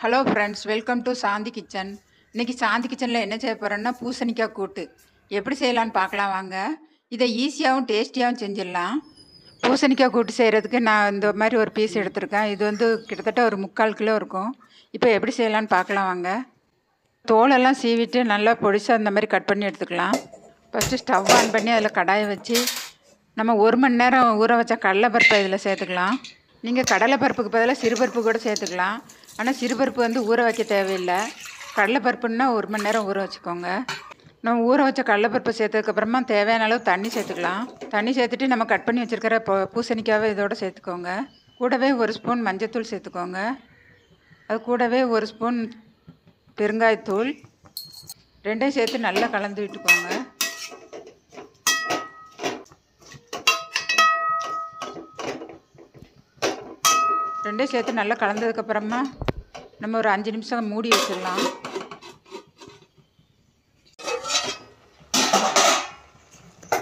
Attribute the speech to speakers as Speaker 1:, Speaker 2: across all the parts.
Speaker 1: Hello friends, welcome to Shanti kitchen. இன்றைக்கி சாந்தி கிச்சனில் என்ன செய்ய போகிறோன்னா பூசணிக்காய் கூட்டு எப்படி செய்யலான்னு பார்க்கலாம் வாங்க. இதை ஈஸியாகவும் டேஸ்டியாகவும் செஞ்சிடலாம். பூசணிக்காய் கூட்டு செய்கிறதுக்கு நான் இந்த மாதிரி ஒரு பீஸ் எடுத்திருக்கேன். இது கிட்டத்தட்ட ஒரு 3/4 கிலோ இருக்கும். இப்போ எப்படி செய்யலான்னு பார்க்கலாம் வாங்க. தோலெல்லாம் சீவிட்டு நல்லா பொடிசாக இந்த மாதிரி கட் பண்ணி எடுத்துக்கலாம். ஃபஸ்ட்டு ஸ்டவ் ஆன் பண்ணி அதில் கடாயை வச்சு நம்ம 1 மணி நேரம் ஊற வச்ச கடலைப்பருப்பை இதில் சேர்த்துக்கலாம். நீங்கள் கடலைப்பருப்புக்கு பதிலாக சிறுபருப்பு கூட சேர்த்துக்கலாம். ஆனால் சிறுபருப்பு ஊற வைக்க தேவையில்லை. கடலைப்பருப்புன்னா 1 மணி நேரம் ஊற வச்சுக்கோங்க. நம்ம ஊற வச்ச கடலைப்பருப்பை சேர்த்ததுக்கப்புறமா தேவையான அளவு தண்ணி சேர்த்துக்கலாம். தண்ணி சேர்த்துட்டு நம்ம கட் பண்ணி வச்சுருக்கிற பூசணிக்காவை இதோடு சேர்த்துக்கோங்க. கூடவே 1 ஸ்பூன் மஞ்சத்தூள் சேர்த்துக்கோங்க. அது கூடவே 1 ஸ்பூன் பெருங்காயத்தூள், ரெண்டையும் சேர்த்து நல்லா கலந்து விட்டுக்கோங்க. ரெண்டையும் சேர்த்து நல்லா கலந்ததுக்கப்புறமா நம்ம ஒரு 5 நிமிஷம் மூடி வச்சிடலாம்.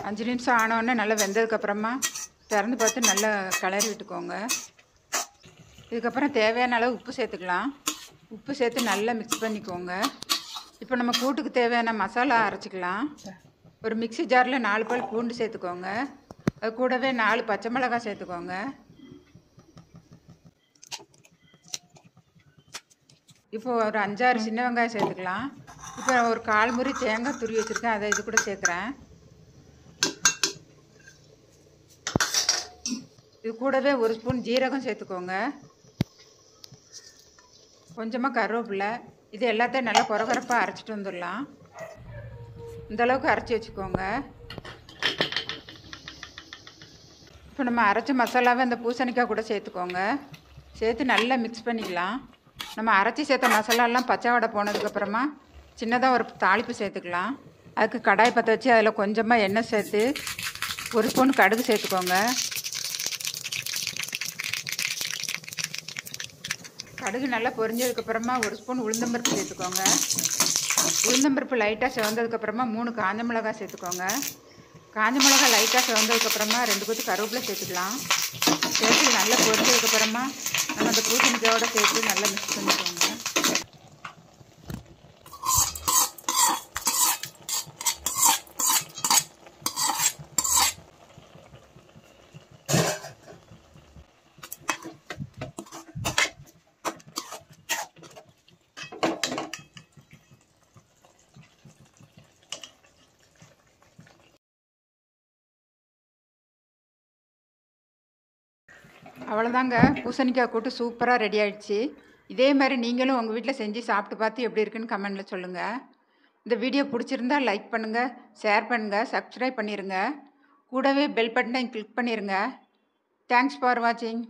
Speaker 1: 5 நிமிஷம் ஆனோடனே நல்லா வெந்ததுக்கப்புறமா திறந்து பார்த்து நல்லா கிளறி விட்டுக்கோங்க. இதுக்கப்புறம் தேவையான அளவு உப்பு சேர்த்துக்கலாம். உப்பு சேர்த்து நல்லா மிக்ஸ் பண்ணிக்கோங்க. இப்போ நம்ம கூட்டுக்கு தேவையான மசாலா அரைச்சிக்கலாம். ஒரு மிக்ஸி ஜாரில் 4 பல் பூண்டு சேர்த்துக்கோங்க. அது கூடவே 4 பச்சை மிளகாய் சேர்த்துக்கோங்க. இப்போ ஒரு 5-6 சின்ன வெங்காயம் சேர்த்துக்கலாம். இப்போ ஒரு 1/4 முறி தேங்காய் துருவி வச்சுருக்கேன், அதை இது கூட சேர்க்குறேன். இது கூடவே 1 ஸ்பூன் ஜீரகம் சேர்த்துக்கோங்க. கொஞ்சமாக கருவேப்பிலை. இது எல்லாத்தையும் நல்லா கொரகொரப்பாக அரைச்சிட்டு வந்துடலாம். இந்தளவுக்கு அரைச்சி வச்சுக்கோங்க. இப்போ நம்ம அரைச்ச மசாலாவை அந்த பூசணிக்காய் கூட சேர்த்துக்கோங்க. சேர்த்து நல்லா மிக்ஸ் பண்ணிக்கலாம். நம்ம அரைச்சி சேர்த்த மசாலாலாம் பச்சை வடை போனதுக்கப்புறமா சின்னதாக ஒரு தாளிப்பு சேர்த்துக்கலாம். அதுக்கு கடாய் பற்ற வச்சு அதில் கொஞ்சமாக எண்ணெய் சேர்த்து 1 ஸ்பூன் கடுகு சேர்த்துக்கோங்க. கடுகு நல்லா பொரிஞ்சதுக்கப்புறமா 1 ஸ்பூன் உளுந்தம்பருப்பு சேர்த்துக்கோங்க. உளுந்தம்பருப்பு லைட்டாக செவந்ததுக்கப்புறமா 3 காஞ்ச மிளகாய் சேர்த்துக்கோங்க. காஞ்ச மிளகாய் லைட்டாக செவந்ததுக்கப்புறமா 2 கொத்து கருவேப்பிலை சேர்த்துக்கலாம். சேர்த்து நல்லா பொரிஞ்சதுக்கப்புறமா நம்ம அந்த பூசணிக்காயோட சேர்த்து நல்லா மிக்ஸ் பண்ணிக்கோங்க. அவ்வளோதாங்க, பூசணிக்காய் கூட்டு சூப்பராக ரெடி ஆகிடுச்சு. இதே மாதிரி நீங்களும் உங்கள் வீட்டில் செஞ்சு சாப்பிட்டு பார்த்து எப்படி இருக்குன்னு கமெண்டில் சொல்லுங்கள். இந்த வீடியோ பிடிச்சிருந்தா லைக் பண்ணுங்கள், ஷேர் பண்ணுங்கள், சப்ஸ்கிரைப் பண்ணிடுங்க. கூடவே பெல் பட்டனை கிளிக் பண்ணிடுங்க. தேங்க்ஸ் ஃபார் வாட்சிங்.